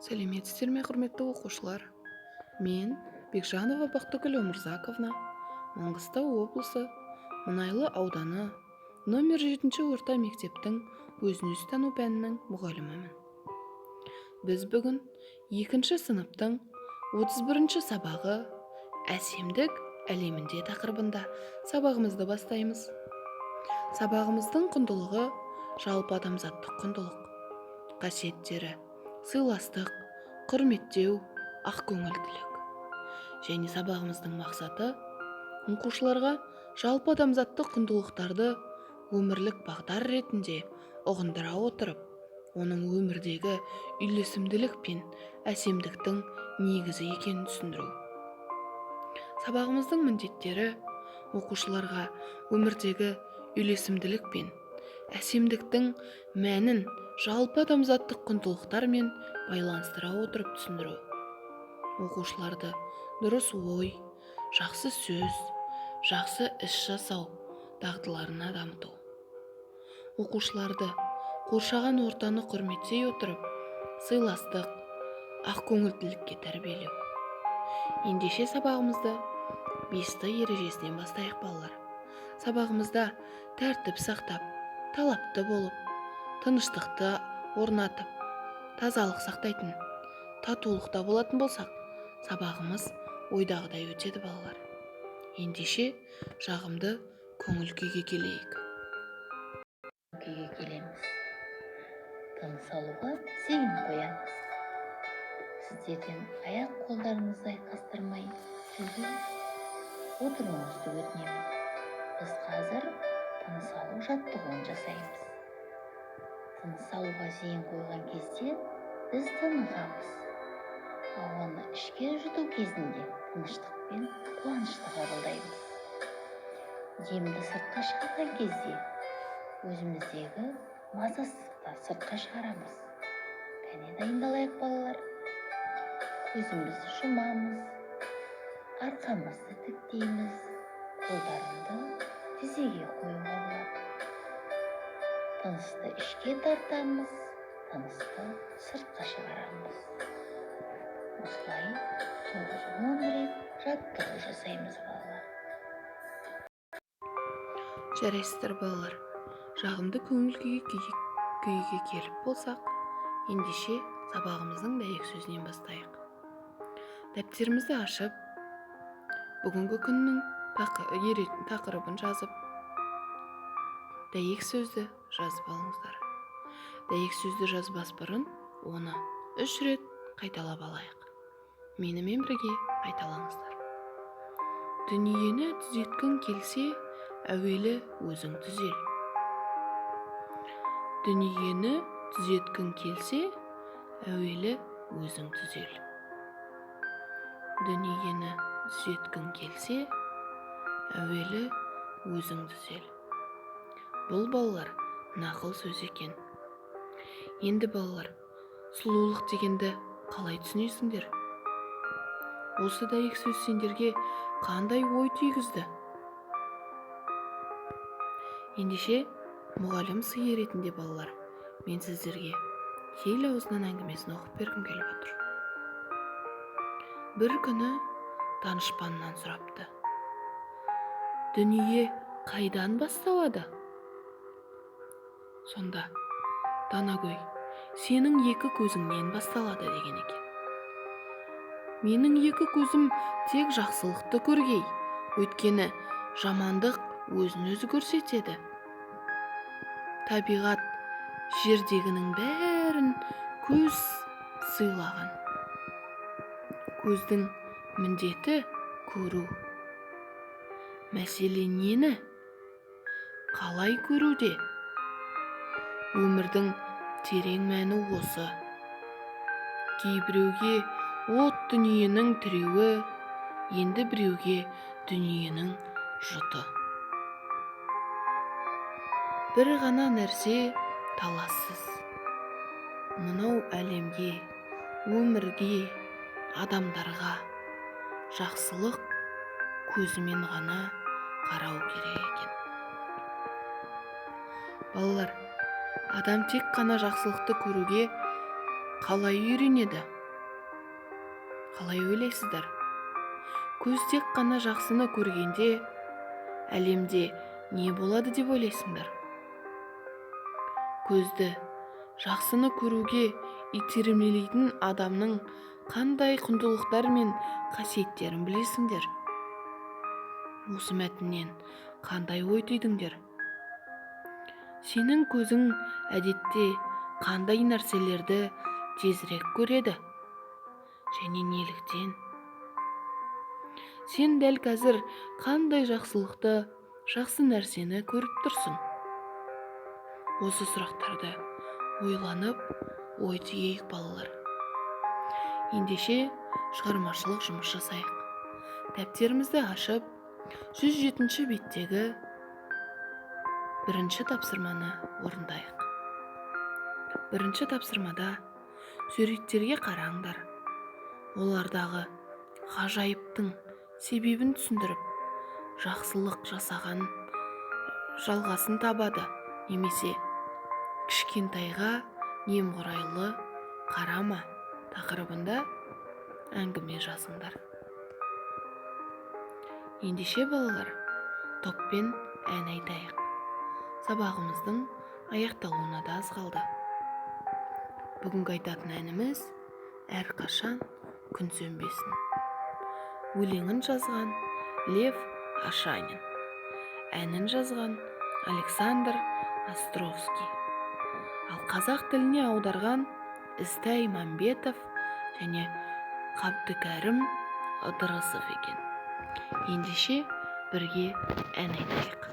Сәлеметсіздер ме, құрметті оқушылар? Мен Бекжанова Бақтыгүл Омырзаковна, Маңғыстау облысы Мұнайлы ауданы номер 7 орта мектептің өзін-өзі тану пәнінің мұғалімімін. Біз бүгін 2 сыныптың 31 сабағы әсемдік әлемінде тақырыбында сабағымызды бастаймыз. Сабағымыздың құндылығы жалпы адамзаттық құндылық. Қасиеттері: сыйластық, құрметтеу, ақкөңілділік. Және сабағымыздың мақсаты оқушыларға жалпы адамзаттық құндылықтарды өмірлік бағдар ретінде ұғындыра отырып, оның өмірдегі үйлесімділік пен әсемдіктің негізі екенін түсіндіру. Сабағымыздың міндеттері оқушыларға өмірдегі үйлесімділік пен әсемдіктің мәнін жалпы адамзаттық құндылықтармен байланыстыра отырып түсіндіру. Оқушыларды дұрыс ой, жақсы сөз, жақсы іс жасау дағдыларына дамыту. Оқушыларды қоршаған ортаны құрметтей отырып, сыйластық, ақкөңілділікке тәрбиелеу. Ендеше сабағымызды 5 ережесінен бастайық, балалар. Сабағымызда тәртіп сақтап, талапты болып, тыныштықты орнатып, тазалық сақтайтын, татулықта болатын болсақ, сабағымыз ойдағыдай өтеді, балалар. Ендеше жағымды көңіл күйге келейік. Күйге келеміз. Тыныс алуға зейін қоямыз. Сіздерден аяқ қолдарыңызды айқастырмай түзу отыруыңызды өтінемін. Біз қазір тыныс алу жаттығуын жасаймыз. Тыныс алуға зейін қойған кезде біз тынығамыз. Ауаны ішке жұту кезінде тыныштық пен қуанышты қабылдаймыз. Демді сыртқа шығарған кезде өзіміздегі мазасыздықты сыртқа шығарамыз. Кәне дайындалайық, балалар. Көзімізді жұмамыз, арқамызды тіктейміз, қолдарымды тізеге қоюға болады. Тынысты ішке тартамыз, тынысты сыртқа шығарамыз. Осылай 9-10 рет жаттығу жасаймыз, балалар. Жарайсыздар, балалар. Жағымды көңіл күйге келіп болсақ, ендеше сабағымыздың дәйек сөзінен бастайық. Дәптерімізді ашып, бүгінгі күннің тақырыбын жазып, дәйек сөзді жазып алыңыздар. Дәйек сөзді жазбас бұрын оны 3 рет қайталап алайық. Менімен бірге қайталаңыздар. Дүниені түзеткің келсе, әуелі өзің түзел. Дүниені түзеткің келсе, әуелі өзің түзел. Дүниені түзеткің келсе, әуелі өзің түзел. Бұл, балалар, нақыл сөз екен. Енді, балалар, сұлулық дегенді қалай түсінесіңдер? Осы дәйек сөз сендерге қандай ой түйгізді? Ендеше мұғалім сыйы ретінде, балалар, мен сіздерге ел аузынан әңгімесін оқып бергім келіп отыр. Бір күні данышпаннан сұрапты: дүние қайдан басталады? Сонда Данагөй: сенің 2 көзіңнен басталады деген екен. Менің 2 көзім тек жақсылықты көргей, өйткені жамандық өзін-өзі көрсетеді. Табиғат жердегінің бәрін көз сыйлаған. Көздің міндеті көру. Мәселе нені? Қалай көруде? Өмірдің терең мәні осы. Кейбіреуге от дүниенің тіреуі, енді біреуге дүниенің жұты. Бір ғана нәрсе талассыз. Мынау әлемге, өмірге, адамдарға жақсылық көзімен ғана қарау керек екен. Балалар, адам тек қана жақсылықты көруге қалай үйренеді? Қалай ойлайсыздар? Көз тек қана жақсыны көргенде әлемде не болады деп ойлайсыңдар? Көзді жақсыны көруге итермелейтін адамның қандай құндылықтар мен қасиеттерін білесіңдер? Осы мәтіннен қандай ой түйдіңдер? Сенің көзің әдетте қандай нәрселерді тезірек көреді? Және неліктен? Сен дәл қазір қандай жақсылықты, жақсы нәрсені көріп тұрсың? Осы сұрақтарды ойланып, ой түйейік балалар. Ендеше шығармашылық жұмыс жасайық. Дәптерімізді ашып, 107-ші беттегі бірінші тапсырманы орындайық. Бірінші тапсырмада суреттерге қараңдар. Олардағы ғажайыптың себебін түсіндіріп, жақсылық жасаған жалғасын табады, немесе кішкентайға немқұрайлы қарама тақырыбында әңгіме жазыңдар. Ендеше балалар, топпен ән айтайық. Сабағымыздың аяқталуына да аз қалды. Бүгінгі айтатын әніміз әрқашан күн сөнбесін. Өлеңін жазған Лев Ашанин, әнін жазған Александр Островский. Ал қазақ тіліне аударған Істай Мамбетов және Қабдыкәрім Ыдырысов екен. Ендеше бірге ән айтайық.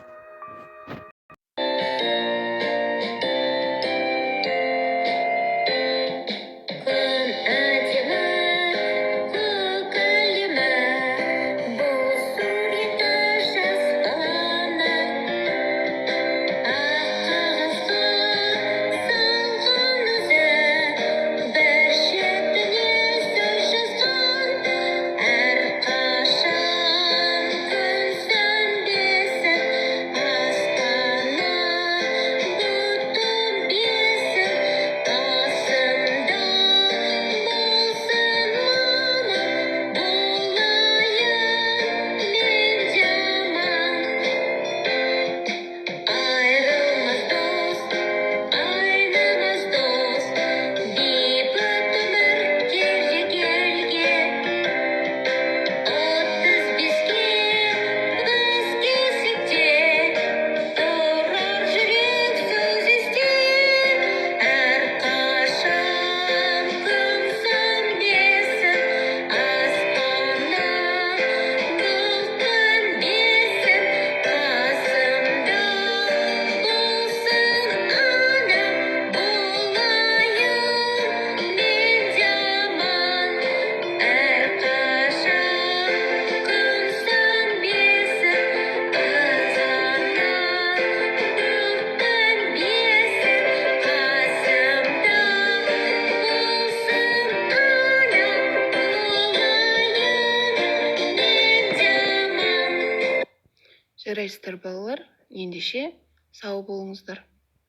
Жарайсыздар балалар, ендеше сау болыңыздар.